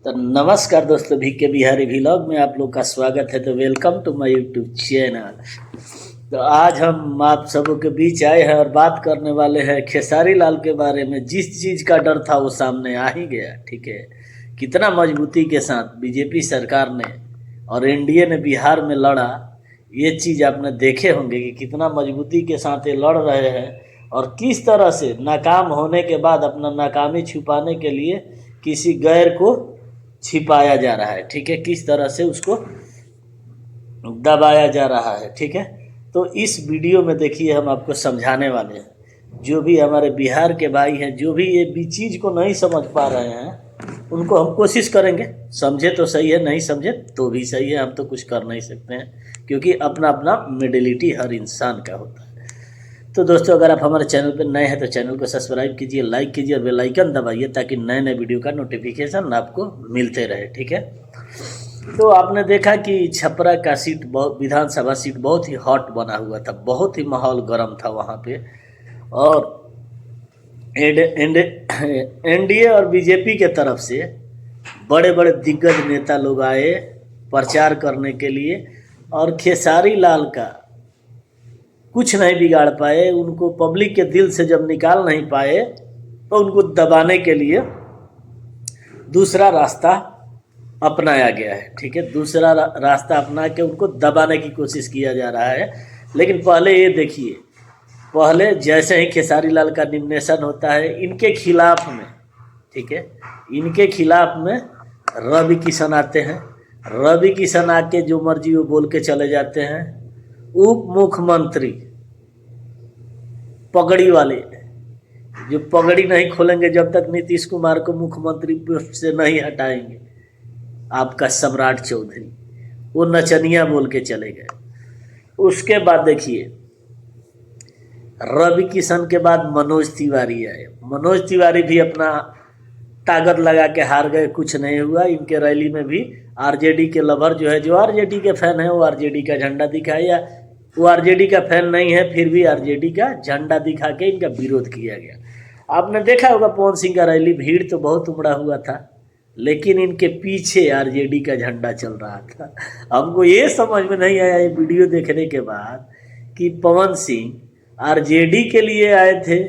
तो नमस्कार दोस्तों, VK बिहारी व्लॉग में आप लोग का स्वागत है। तो welcome to my YouTube channel. तो आज हम आप सबों के बीच आए हैं और बात करने वाले हैं खेसारी लाल के बारे में। जिस चीज़ का डर था वो सामने आ ही गया। ठीक है, कितना मजबूती के साथ बीजेपी सरकार ने और एनडीए ने बिहार में लड़ा, ये चीज़ आपने देखे होंगे कि कितना मजबूती के साथ ये लड़ रहे हैं और किस तरह से नाकाम होने के बाद अपना नाकामी छुपाने के लिए किसी गैर को छिपाया जा रहा है। ठीक है, किस तरह से उसको दबाया जा रहा है। ठीक है, तो इस वीडियो में देखिए हम आपको समझाने वाले हैं। जो भी हमारे बिहार के भाई हैं, जो भी ये भी चीज़ को नहीं समझ पा रहे हैं, उनको हम कोशिश करेंगे। समझे तो सही है, नहीं समझे तो भी सही है, हम तो कुछ कर नहीं सकते हैं, क्योंकि अपना अपना मेंटालिटी हर इंसान का होता है। तो दोस्तों, अगर आप हमारे चैनल पर नए हैं तो चैनल को सब्सक्राइब कीजिए, लाइक कीजिए और बेल आइकन दबाइए ताकि नए नए वीडियो का नोटिफिकेशन आपको मिलते रहे। ठीक है, तो आपने देखा कि छपरा का सीट विधानसभा सीट बहुत ही हॉट बना हुआ था, बहुत ही माहौल गर्म था वहाँ पे। और एनडीए और बीजेपी के तरफ से बड़े बड़े दिग्गज नेता लोग आए प्रचार करने के लिए, और खेसारी लाल का कुछ नहीं बिगाड़ पाए। उनको पब्लिक के दिल से जब निकाल नहीं पाए तो उनको दबाने के लिए दूसरा रास्ता अपनाया गया है। ठीक है, दूसरा रास्ता अपना के उनको दबाने की कोशिश किया जा रहा है। लेकिन पहले ये देखिए, पहले जैसे ही खेसारी लाल का नॉमिनेशन होता है इनके खिलाफ में, ठीक है, इनके खिलाफ में रवि किशन आते हैं। रवि किशन आके जो मर्जी वो बोल के चले जाते हैं। उप मुख्यमंत्री पगड़ी वाले, जो पगड़ी नहीं खोलेंगे जब तक नीतीश कुमार को मुख्यमंत्री पोस्ट से नहीं हटाएंगे, आपका सम्राट चौधरी, वो नचनिया बोल के चले गए। उसके बाद देखिए, रवि किशन के बाद मनोज तिवारी आए। मनोज तिवारी भी अपना ताकत लगा के हार गए, कुछ नहीं हुआ। इनके रैली में भी आरजेडी के लवर जो है, जो आरजेडी के फैन है, वो आरजेडी का झंडा दिखाया, या वो आरजेडी का फैन नहीं है फिर भी आरजेडी का झंडा दिखा के इनका विरोध किया गया। आपने देखा होगा पवन सिंह का रैली, भीड़ तो बहुत उमड़ा हुआ था, लेकिन इनके पीछे आरजेडी का झंडा चल रहा था। हमको ये समझ में नहीं आया ये वीडियो देखने के बाद कि पवन सिंह आरजेडी के लिए आए थे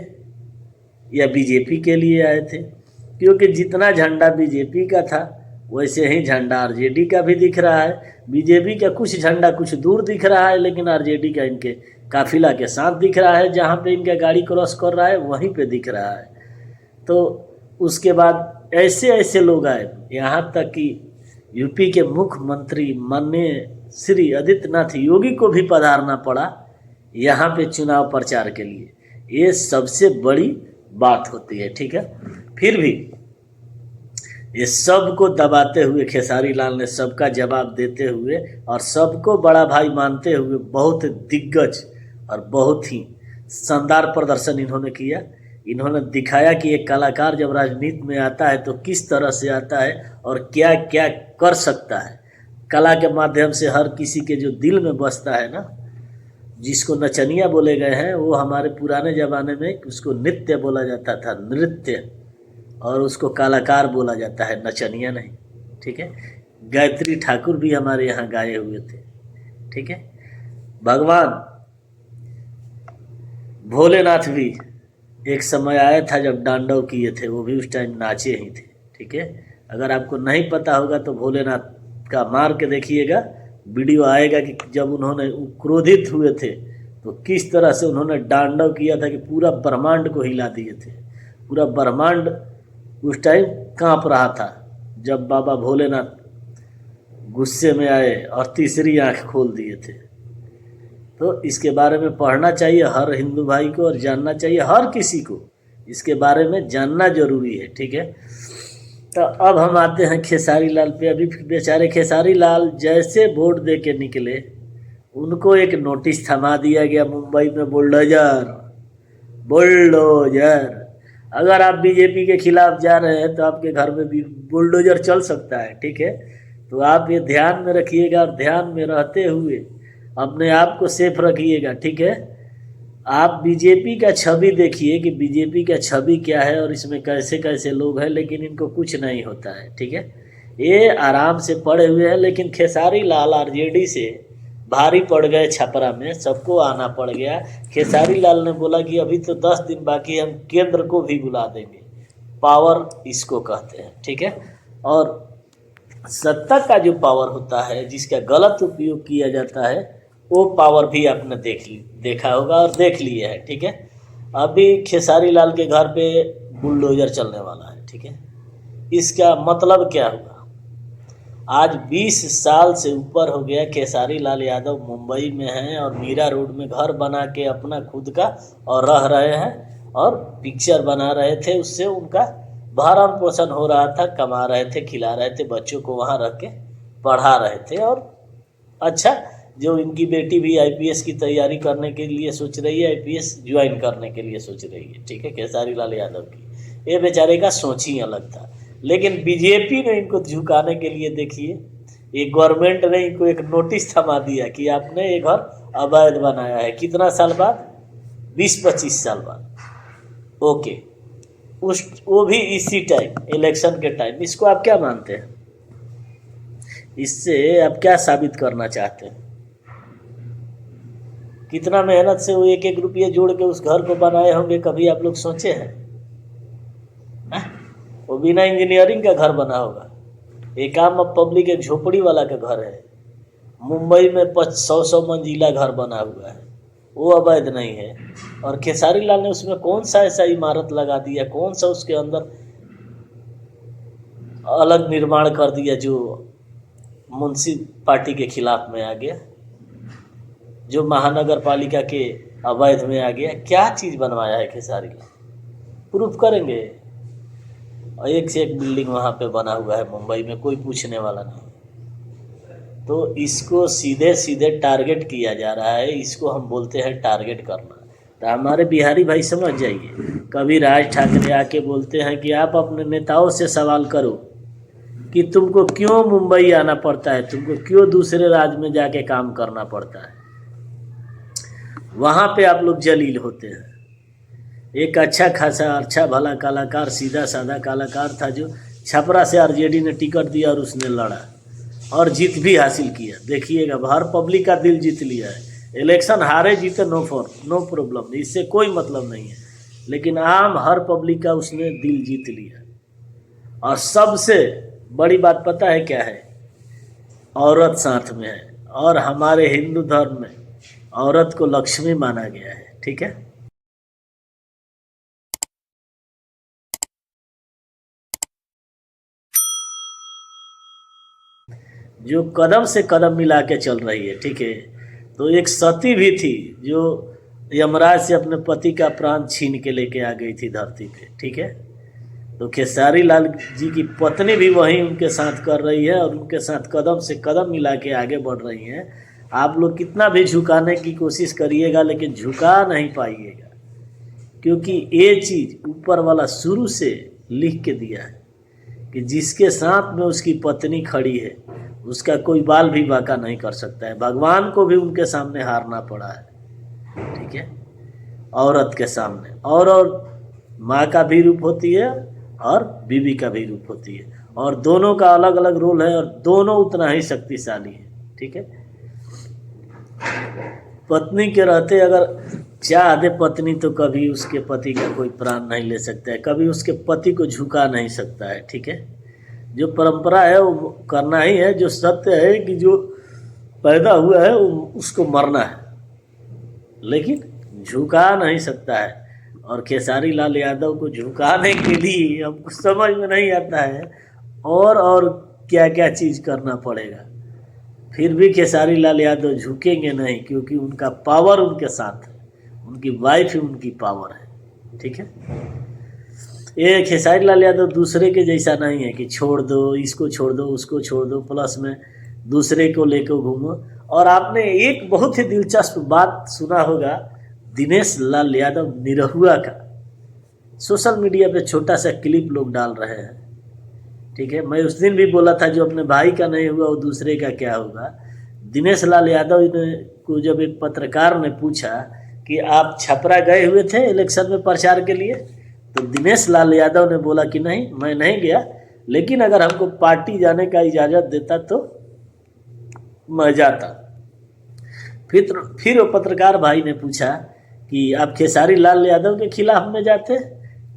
या बीजेपी के लिए आए थे, क्योंकि जितना झंडा बीजेपी का था वैसे ही झंडा आरजेडी का भी दिख रहा है। बीजेपी का कुछ झंडा कुछ दूर दिख रहा है, लेकिन आरजेडी का इनके काफिला के साथ दिख रहा है। जहाँ पे इनका गाड़ी क्रॉस कर रहा है वहीं पे दिख रहा है। तो उसके बाद ऐसे ऐसे लोग आए, यहाँ तक कि यूपी के मुख्यमंत्री माननीय श्री आदित्यनाथ योगी को भी पधारना पड़ा यहाँ पे चुनाव प्रचार के लिए। ये सबसे बड़ी बात होती है। ठीक है, फिर भी ये सबको दबाते हुए खेसारी लाल ने सबका जवाब देते हुए और सबको बड़ा भाई मानते हुए बहुत दिग्गज और बहुत ही शानदार प्रदर्शन इन्होंने किया। इन्होंने दिखाया कि एक कलाकार जब राजनीति में आता है तो किस तरह से आता है और क्या क्या कर सकता है। कला के माध्यम से हर किसी के जो दिल में बसता है ना, जिसको नचनिया बोले गए हैं, वो हमारे पुराने ज़माने में उसको नृत्य बोला जाता था, नृत्य, और उसको कलाकार बोला जाता है, नचनिया नहीं। ठीक है, गायत्री ठाकुर भी हमारे यहाँ गाए हुए थे। ठीक है, भगवान भोलेनाथ भी एक समय आया था जब डांडव किए थे, वो भी उस टाइम नाचे ही थे। ठीक है, अगर आपको नहीं पता होगा तो भोलेनाथ का मार के देखिएगा, वीडियो आएगा कि जब उन्होंने क्रोधित हुए थे तो किस तरह से उन्होंने डांडव किया था कि पूरा ब्रह्मांड को हिला दिए थे। पूरा ब्रह्मांड उस टाइम कांप रहा था जब बाबा भोलेनाथ गुस्से में आए और तीसरी आंख खोल दिए थे। तो इसके बारे में पढ़ना चाहिए हर हिंदू भाई को और जानना चाहिए हर किसी को, इसके बारे में जानना जरूरी है। ठीक है, तो अब हम आते हैं खेसारी लाल पे। अभी बेचारे खेसारी लाल जैसे वोट दे के निकले, उनको एक नोटिस थमा दिया गया मुंबई में, बुलडोजर बुलडोजर। अगर आप बीजेपी के खिलाफ जा रहे हैं तो आपके घर में भी बुलडोजर चल सकता है। ठीक है, तो आप ये ध्यान में रखिएगा और ध्यान में रहते हुए अपने आप को सेफ रखिएगा। ठीक है, आप बीजेपी का छवि देखिए कि बीजेपी का छवि क्या है और इसमें कैसे कैसे लोग हैं, लेकिन इनको कुछ नहीं होता है। ठीक है, ये आराम से पड़े हुए हैं, लेकिन खेसारी लाल आरजेडी से भारी पड़ गए छपरा में, सबको आना पड़ गया। खेसारी लाल ने बोला कि अभी तो 10 दिन बाकी, हम केंद्र को भी बुला देंगे। पावर इसको कहते हैं, ठीक है। और सत्ता का जो पावर होता है, जिसका गलत उपयोग किया जाता है, वो पावर भी आपने देखा होगा और देख लिया है, ठीक है। अभी खेसारी लाल के घर पे बुलडोजर चलने वाला है, ठीक है। इसका मतलब क्या हुआ? आज 20 साल से ऊपर हो गया, खेसारी लाल यादव मुंबई में हैं और मीरा रोड में घर बना के अपना खुद का और रह रहे हैं और पिक्चर बना रहे थे, उससे उनका भरण पोषण हो रहा था, कमा रहे थे, खिला रहे थे, बच्चों को वहाँ रख के पढ़ा रहे थे। और अच्छा, जो इनकी बेटी भी आईपीएस की तैयारी करने के लिए सोच रही है, आईपीएस ज्वाइन करने के लिए सोच रही है, ठीक है, खेसारी लाल यादव की। ये बेचारे का सोच ही अलग था। लेकिन बीजेपी ने इनको झुकाने के लिए, देखिए, एक गवर्नमेंट ने इनको एक नोटिस थमा दिया कि आपने ये घर अवैध बनाया है। कितना साल बाद? 20-25 साल बाद। ओके, वो भी इसी टाइम, इलेक्शन के टाइम। इसको आप क्या मानते हैं? इससे आप क्या साबित करना चाहते हैं? कितना मेहनत से वो एक रुपये जोड़ के उस घर को बनाए होंगे, कभी आप लोग सोचे हैं? वो बिना इंजीनियरिंग का घर बना होगा। एक काम अब पब्लिक, एक झोपड़ी वाला का घर है। मुंबई में 100 मंजिला घर बना हुआ है, वो अवैध नहीं है। और खेसारी लाल ने उसमें कौन सा ऐसा इमारत लगा दिया, कौन सा उसके अंदर अलग निर्माण कर दिया जो म्युनिसिपैलिटी के खिलाफ में आ गया, जो महानगर पालिका के अवैध में आ गया? क्या चीज़ बनवाया है खेसारी लाल? प्रूफ करेंगे। और एक से एक बिल्डिंग वहाँ पे बना हुआ है मुंबई में, कोई पूछने वाला नहीं। तो इसको सीधे सीधे टारगेट किया जा रहा है। इसको हम बोलते हैं टारगेट करना। तो हमारे बिहारी भाई समझ जाइए, कभी राज ठाकरे आके बोलते हैं कि आप अपने नेताओं से सवाल करो कि तुमको क्यों मुंबई आना पड़ता है, तुमको क्यों दूसरे राज्य में जाके काम करना पड़ता है। वहाँ पे आप लोग जलील होते हैं। एक अच्छा खासा अच्छा भला कलाकार, सीधा साधा कलाकार था, जो छपरा से आरजेडी ने टिकट दिया और उसने लड़ा और जीत भी हासिल किया। देखिएगा, हर पब्लिक का दिल जीत लिया है। इलेक्शन हारे जीते नो प्रॉब्लम, इससे कोई मतलब नहीं है। लेकिन आम हर पब्लिक का उसने दिल जीत लिया। और सबसे बड़ी बात पता है क्या है? औरत साथ में है। और हमारे हिंदू धर्म में औरत को लक्ष्मी माना गया है, ठीक है। जो कदम से कदम मिला के चल रही है, ठीक है। तो एक सती भी थी जो यमराज से अपने पति का प्राण छीन के लेके आ गई थी धरती पे, ठीक है। तो खेसारी लाल जी की पत्नी भी वहीं उनके साथ कर रही है और उनके साथ कदम से कदम मिला के आगे बढ़ रही हैं। आप लोग कितना भी झुकाने की कोशिश करिएगा, लेकिन झुका नहीं पाइएगा, क्योंकि ये चीज़ ऊपर वाला शुरू से लिख के दिया है कि जिसके साथ में उसकी पत्नी खड़ी है, उसका कोई बाल भी बांका नहीं कर सकता है। भगवान को भी उनके सामने हारना पड़ा है, ठीक है, औरत के सामने। और माँ का भी रूप होती है और बीवी का भी रूप होती है, और दोनों का अलग अलग रोल है और दोनों उतना ही शक्तिशाली है, ठीक है। पत्नी के रहते अगर चाह दे पत्नी, तो कभी उसके पति का कोई प्राण नहीं ले सकता है, कभी उसके पति को झुका नहीं सकता है, ठीक है। जो परंपरा है वो करना ही है। जो सत्य है कि जो पैदा हुआ है उसको मरना है, लेकिन झुका नहीं सकता है। और खेसारी लाल यादव को झुकाने के लिए हमको समझ में नहीं आता है और क्या क्या चीज़ करना पड़ेगा। फिर भी खेसारी लाल यादव झुकेंगे नहीं, क्योंकि उनका पावर उनके साथ है, उनकी वाइफ ही उनकी पावर है, ठीक है। ये खेसारी लाल यादव दूसरे के जैसा नहीं है कि छोड़ दो, इसको छोड़ दो, उसको छोड़ दो, प्लस में दूसरे को लेकर घूमो। और आपने एक बहुत ही दिलचस्प बात सुना होगा, दिनेश लाल यादव निरहुआ का सोशल मीडिया पे छोटा सा क्लिप लोग डाल रहे हैं, ठीक है। मैं उस दिन भी बोला था, जो अपने भाई का नहीं हुआ वो दूसरे का क्या होगा। दिनेश लाल यादव को जब एक पत्रकार ने पूछा कि आप छपरा गए हुए थे इलेक्शन में प्रचार के लिए, तो दिनेश लाल यादव ने बोला कि नहीं, मैं नहीं गया, लेकिन अगर हमको पार्टी जाने का इजाज़त देता तो मैं जाता। फिर वो पत्रकार भाई ने पूछा कि आप खेसारी लाल यादव के खिलाफ में जाते?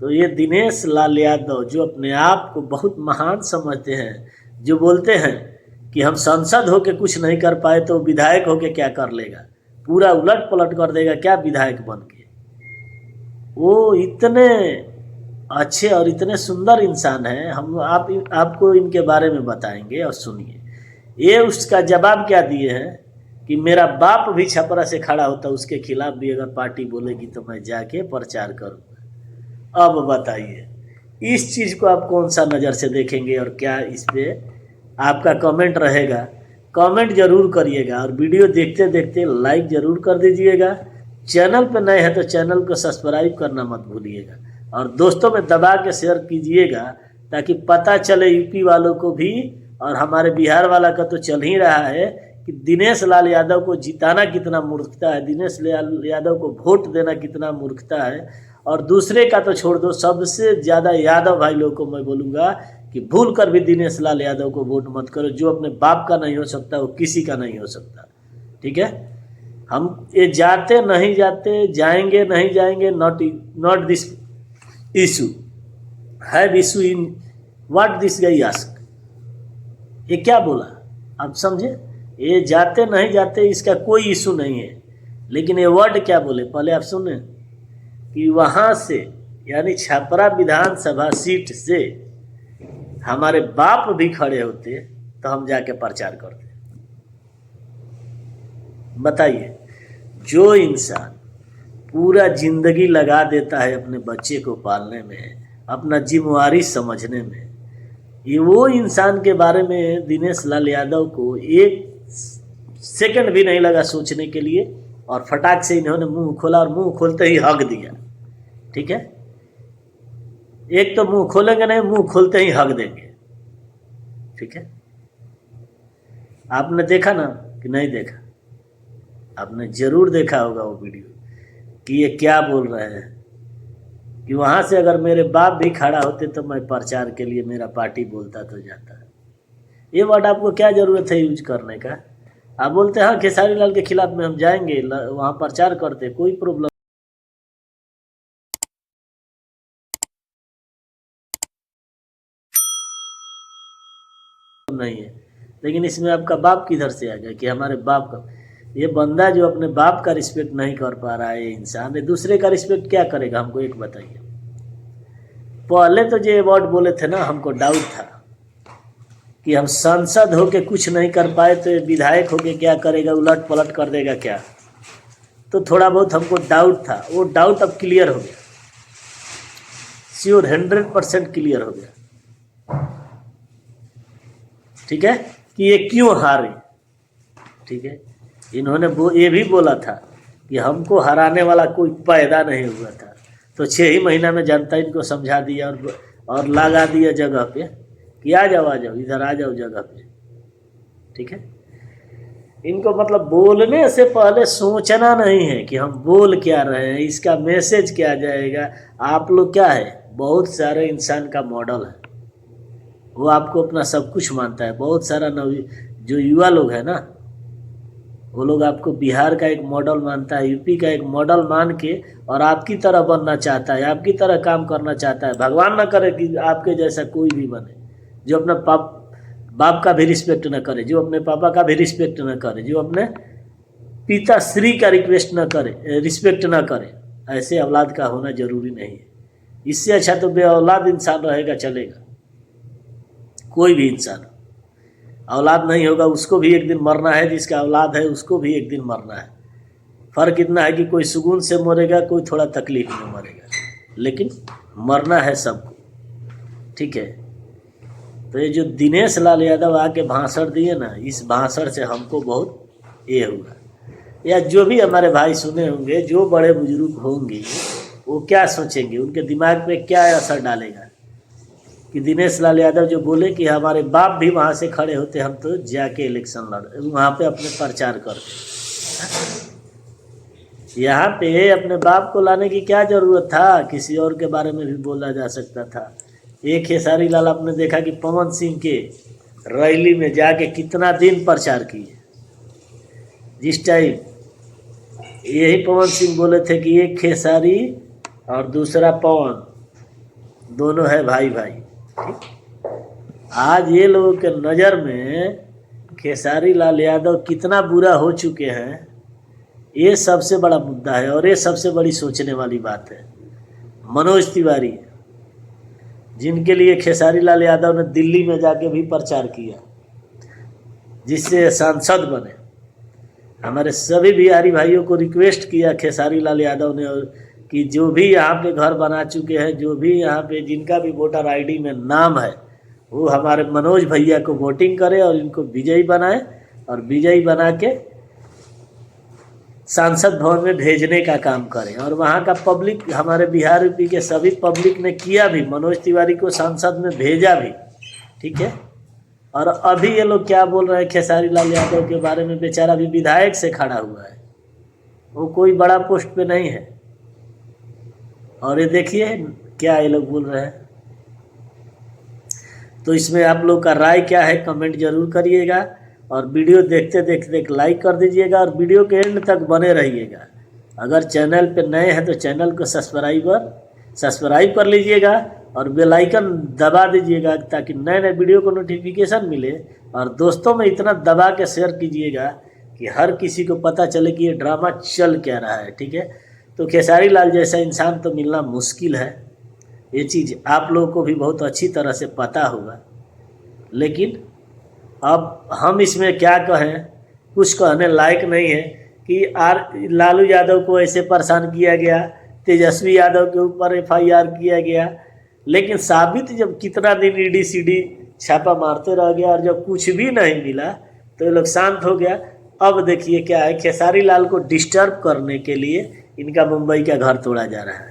तो ये दिनेश लाल यादव जो अपने आप को बहुत महान समझते हैं, जो बोलते हैं कि हम सांसद होके कुछ नहीं कर पाए तो विधायक होके क्या कर लेगा, पूरा उलट पलट कर देगा क्या विधायक बन के। वो इतने अच्छे और इतने सुंदर इंसान हैं। हम आपको इनके बारे में बताएंगे और सुनिए। ये उसका जवाब क्या दिए हैं कि मेरा बाप भी छपरा से खड़ा होता, उसके खिलाफ भी अगर पार्टी बोलेगी तो मैं जाके प्रचार करूँगा। अब बताइए इस चीज़ को आप कौन सा नज़र से देखेंगे और क्या इस पर आपका कमेंट रहेगा? कमेंट जरूर करिएगा और वीडियो देखते देखते लाइक ज़रूर कर दीजिएगा। चैनल पर नए हैं तो चैनल को सब्सक्राइब करना मत भूलिएगा और दोस्तों में दबा के शेयर कीजिएगा ताकि पता चले यूपी वालों को भी, और हमारे बिहार वाला का तो चल ही रहा है कि दिनेश लाल यादव को जिताना कितना मूर्खता है, दिनेश लाल यादव को वोट देना कितना मूर्खता है। और दूसरे का तो छोड़ दो, सबसे ज़्यादा यादव भाई लोगों को मैं बोलूँगा कि भूल कर भी दिनेश लाल यादव को वोट मत करो। जो अपने बाप का नहीं हो सकता वो किसी का नहीं हो सकता। ठीक है, हम ये जाते नहीं जाते, जाएंगे नहीं जाएंगे, not this issue, have issue in what this guy ask. ये क्या बोला आप समझे? ये जाते नहीं जाते इसका कोई इशू नहीं है, लेकिन ये वर्ड क्या बोले पहले आप सुने कि वहाँ से यानी छपरा विधानसभा सीट से हमारे बाप भी खड़े होते तो हम जाके प्रचार करते। बताइए, जो इंसान पूरा जिंदगी लगा देता है अपने बच्चे को पालने में, अपना जिम्मेवारी समझने में, ये वो इंसान के बारे में दिनेश लाल यादव को एक सेकंड भी नहीं लगा सोचने के लिए और फटाक से इन्होंने मुंह खोला और मुंह खोलते ही हक दिया। ठीक है, एक तो मुंह खोलेंगे नहीं, मुंह खोलते ही हक देंगे। ठीक है, आपने देखा ना कि नहीं देखा? आपने जरूर देखा होगा वो वीडियो कि ये क्या बोल रहे हैं कि वहाँ से अगर मेरे बाप भी खड़ा होते तो मैं प्रचार के लिए मेरा पार्टी बोलता तो जाता। ये वर्ड आपको क्या ज़रूरत है यूज करने का? आप बोलते हैं हाँ खेसारी लाल के खिलाफ में हम जाएंगे, वहाँ प्रचार करते, कोई प्रॉब्लम नहीं है। लेकिन इसमें आपका बाप किधर से आ गया कि हमारे बाप का? ये बंदा जो अपने बाप का रिस्पेक्ट नहीं कर पा रहा है, इंसान है, दूसरे का रिस्पेक्ट क्या करेगा? हमको एक बताइए। पहले तो जो वर्ड बोले थे ना, हमको डाउट था कि हम सांसद होके कुछ नहीं कर पाए तो विधायक होके क्या करेगा, उलट पलट कर देगा क्या। तो थोड़ा बहुत हमको डाउट था, वो डाउट अब क्लियर हो गया, श्योर 100% क्लियर हो गया। ठीक है, कि ये क्यों हारे। ठीक है, इन्होंने ये भी बोला था कि हमको हराने वाला कोई पैदा नहीं हुआ था, तो 6 ही महीना में जनता इनको समझा दिया और लगा दिया जगह पे कि आ जाओ इधर आ जाओ जगह पे। ठीक है, इनको मतलब बोलने से पहले सोचना नहीं है कि हम बोल क्या रहे हैं, इसका मैसेज क्या जाएगा। आप लोग क्या है, बहुत सारे इंसान का मॉडल है, वो आपको अपना सब कुछ मानता है। बहुत सारा जो युवा लोग है ना, वो लोग आपको बिहार का एक मॉडल मानता है, यूपी का एक मॉडल मान के और आपकी तरह बनना चाहता है, आपकी तरह काम करना चाहता है। भगवान ना करे कि आपके जैसा कोई भी बने, जो अपना बाप का भी रिस्पेक्ट न करे, जो अपने पापा का भी रिस्पेक्ट न करे, जो अपने पिता श्री का रिस्पेक्ट न करे। ऐसे औलाद का होना जरूरी नहीं है। इससे अच्छा तो बे औलाद इंसान रहेगा, चलेगा। कोई भी इंसान औलाद नहीं होगा, उसको भी एक दिन मरना है, जिसका औलाद है उसको भी एक दिन मरना है। फ़र्क इतना है कि कोई सुकून से मरेगा, कोई थोड़ा तकलीफ में मरेगा, लेकिन मरना है सबको। ठीक है, तो ये जो दिनेश लाल यादव आके भाषण दिए ना, इस भाषण से हमको बहुत ये हुआ, या जो भी हमारे भाई सुने होंगे, जो बड़े बुजुर्ग होंगे वो क्या सोचेंगे, उनके दिमाग पे क्या असर डालेगा कि दिनेश लाल यादव जो बोले कि हमारे बाप भी वहाँ से खड़े होते, हम तो जाके इलेक्शन लड़ वहाँ पे अपने प्रचार करते। यहाँ पे अपने बाप को लाने की क्या ज़रूरत था? किसी और के बारे में भी बोला जा सकता था एक खेसारी लाल आपने देखा कि पवन सिंह के रैली में जाके कितना दिन प्रचार किए। जिस टाइम यही पवन सिंह बोले थे कि एक खेसारी और दूसरा पवन दोनों है भाई भाई, ठीक। आज ये लोगों के नज़र में खेसारी लाल यादव कितना बुरा हो चुके हैं, ये सबसे बड़ा मुद्दा है और ये सबसे बड़ी सोचने वाली बात है। मनोज तिवारी, जिनके लिए खेसारी लाल यादव ने दिल्ली में जाके भी प्रचार किया, जिससे सांसद बने, हमारे सभी बिहारी भाइयों को रिक्वेस्ट किया खेसारी लाल यादव ने कि जो भी यहाँ पे घर बना चुके हैं, जो भी यहाँ पे जिनका भी वोटर आईडी में नाम है, वो हमारे मनोज भैया को वोटिंग करें और इनको विजयी बनाए और विजयी बना के सांसद भवन में भेजने का काम करें। और वहाँ का पब्लिक, हमारे बिहार यूपी के सभी पब्लिक ने किया भी, मनोज तिवारी को सांसद में भेजा भी, ठीक है। और अभी ये लोग क्या बोल रहे हैं खेसारी लाल यादव के बारे में, बेचारा भी विधायक से खड़ा हुआ है, वो कोई बड़ा पोस्ट पे नहीं है। और ये देखिए क्या ये लोग बोल रहे हैं। तो इसमें आप लोग का राय क्या है, कमेंट जरूर करिएगा और वीडियो देखते देखते लाइक कर दीजिएगा और वीडियो के एंड तक बने रहिएगा। अगर चैनल पे नए हैं तो चैनल को सब्सक्राइब कर लीजिएगा और बेल आइकन दबा दीजिएगा ताकि नए नए वीडियो को नोटिफिकेशन मिले। और दोस्तों में इतना दबा के शेयर कीजिएगा कि हर किसी को पता चले कि ये ड्रामा चल क्या रहा है, ठीक है। तो खेसारी लाल जैसा इंसान तो मिलना मुश्किल है, ये चीज़ आप लोगों को भी बहुत अच्छी तरह से पता होगा। लेकिन अब हम इसमें क्या कहें, कुछ कहने लायक नहीं है कि लालू यादव को ऐसे परेशान किया गया, तेजस्वी यादव के ऊपर FIR किया गया, लेकिन साबित जब कितना दिन ED छापा मारते रह गया और जब कुछ भी नहीं मिला तो ये लोग शांत हो गया। अब देखिए क्या है, खेसारी लाल को डिस्टर्ब करने के लिए इनका मुंबई का घर तोड़ा जा रहा है।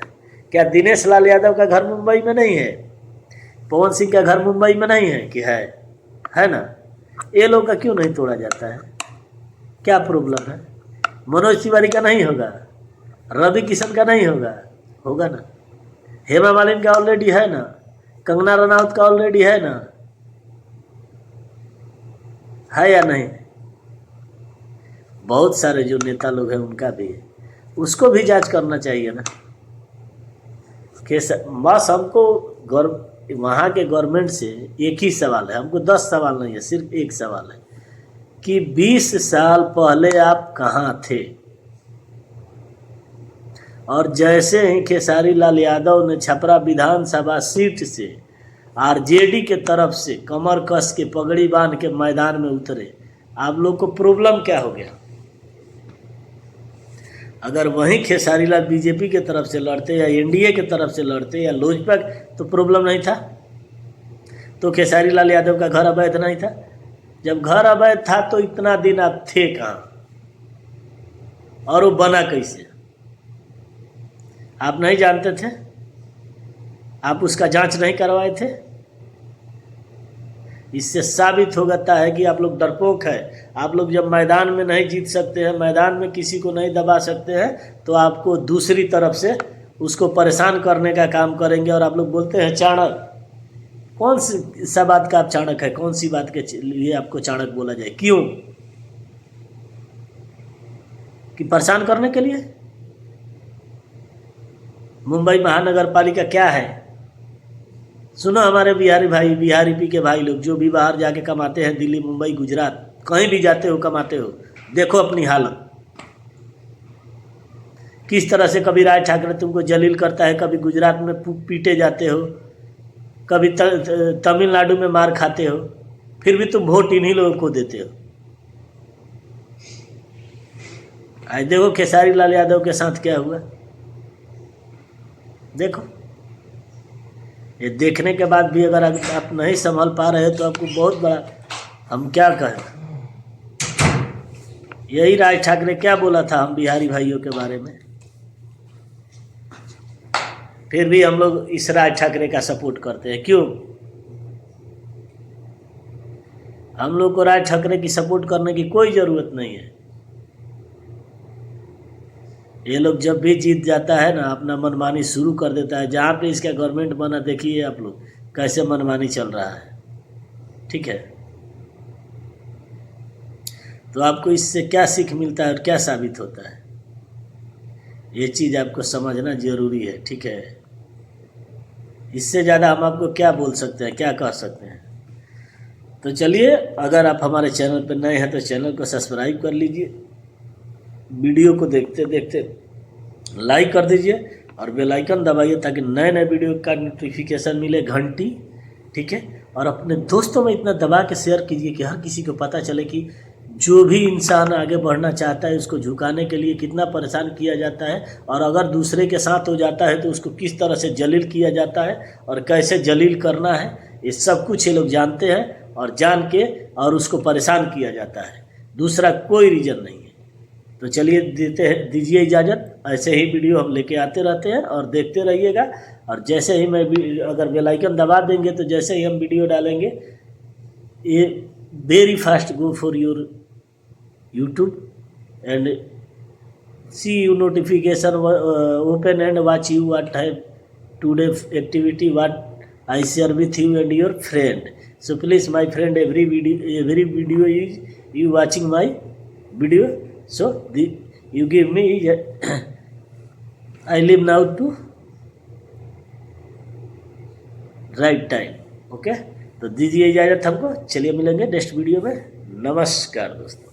क्या दिनेश लाल यादव का घर मुंबई में नहीं है? पवन सिंह का घर मुंबई में नहीं है कि है ना? ये लोग का क्यों नहीं तोड़ा जाता है? क्या प्रॉब्लम है? मनोज तिवारी का नहीं होगा, रवि किशन का नहीं होगा, होगा ना। हेमा मालिनी का ऑलरेडी है ना, कंगना रनौत का ऑलरेडी है ना, है या नहीं? बहुत सारे जो नेता लोग हैं उनका भी है, उसको भी जांच करना चाहिए ना। बस हमको वहाँ के गवर्नमेंट से एक ही सवाल है, हमको 10 सवाल नहीं है, सिर्फ एक सवाल है कि 20 साल पहले आप कहाँ थे? और जैसे ही खेसारी लाल यादव ने छपरा विधानसभा सीट से RJD के तरफ से कमर कस के पगड़ी बांध के मैदान में उतरे, आप लोग को प्रॉब्लम क्या हो गया? अगर वहीं खेसारी लाल BJP के तरफ से लड़ते या NDA के तरफ से लड़ते या लोजपा, तो प्रॉब्लम नहीं था। तो खेसारी लाल यादव का घर अवैध नहीं था। जब घर अवैध था तो इतना दिन आप थे कहाँ और वो बना कैसे? आप नहीं जानते थे? आप उसका जांच नहीं करवाए थे? इससे साबित हो जाता है कि आप लोग डरपोक है। आप लोग जब मैदान में नहीं जीत सकते हैं, मैदान में किसी को नहीं दबा सकते हैं, तो आपको दूसरी तरफ से उसको परेशान करने का काम करेंगे। और आप लोग बोलते हैं चाणक। कौन सा बात का आप चाणक है? कौन सी बात के लिए आपको चाणक बोला जाए? क्यों? कि परेशान करने के लिए? मुंबई महानगर पालिका क्या है? सुनो हमारे बिहारी भाई, बिहारी पी के भाई लोग जो भी बाहर जाके कमाते हैं, दिल्ली, मुंबई, गुजरात, कहीं भी जाते हो कमाते हो, देखो अपनी हालत किस तरह से। कभी राज ठाकरे तुमको जलील करता है, कभी गुजरात में पीटे जाते हो, कभी तमिलनाडु में मार खाते हो, फिर भी तुम वोट इन्हीं लोगों को देते हो। आज देखो खेसारी लाल यादव के साथ क्या हुआ, देखो। ये देखने के बाद भी अगर आप नहीं संभल पा रहे तो आपको बहुत बड़ा, हम क्या कहें। यही राज ठाकरे क्या बोला था हम बिहारी भाइयों के बारे में, फिर भी हम लोग इस राज ठाकरे का सपोर्ट करते हैं। क्यों? हम लोग को राज ठाकरे की सपोर्ट करने की कोई ज़रूरत नहीं है। ये लोग जब भी जीत जाता है ना, अपना मनमानी शुरू कर देता है। जहाँ पे इसका गवर्नमेंट बना, देखिए आप लोग कैसे मनमानी चल रहा है। ठीक है, तो आपको इससे क्या सीख मिलता है और क्या साबित होता है, ये चीज़ आपको समझना जरूरी है। ठीक है, इससे ज़्यादा हम आपको क्या बोल सकते हैं, क्या कह सकते हैं। तो चलिए, अगर आप हमारे चैनल पर नए हैं तो चैनल को सब्सक्राइब कर लीजिए, वीडियो को देखते देखते लाइक कर दीजिए और बेल आइकन दबाइए ताकि नए नए वीडियो का नोटिफिकेशन मिले, घंटी। ठीक है, और अपने दोस्तों में इतना दबा के शेयर कीजिए कि हर किसी को पता चले कि जो भी इंसान आगे बढ़ना चाहता है उसको झुकाने के लिए कितना परेशान किया जाता है, और अगर दूसरे के साथ हो जाता है तो उसको किस तरह से जलील किया जाता है और कैसे जलील करना है, ये सब कुछ ये लोग जानते हैं और जान के और उसको परेशान किया जाता है। दूसरा कोई रीज़न नहीं है। तो चलिए दीजिए इजाज़त। ऐसे ही वीडियो हम लेके आते रहते हैं और देखते रहिएगा। और जैसे ही मैं अगर बेल आइकन दबा देंगे तो जैसे ही हम वीडियो डालेंगे ये very fast go for your YouTube and see you notification open and watch you what have today activity what I share with you and your friend. So please, my friend, every video is you watching my video. So you give me I live now to right time. Okay? तो दीजिए इजाज़त हमको। चलिए मिलेंगे next video में। नमस्कार दोस्तों।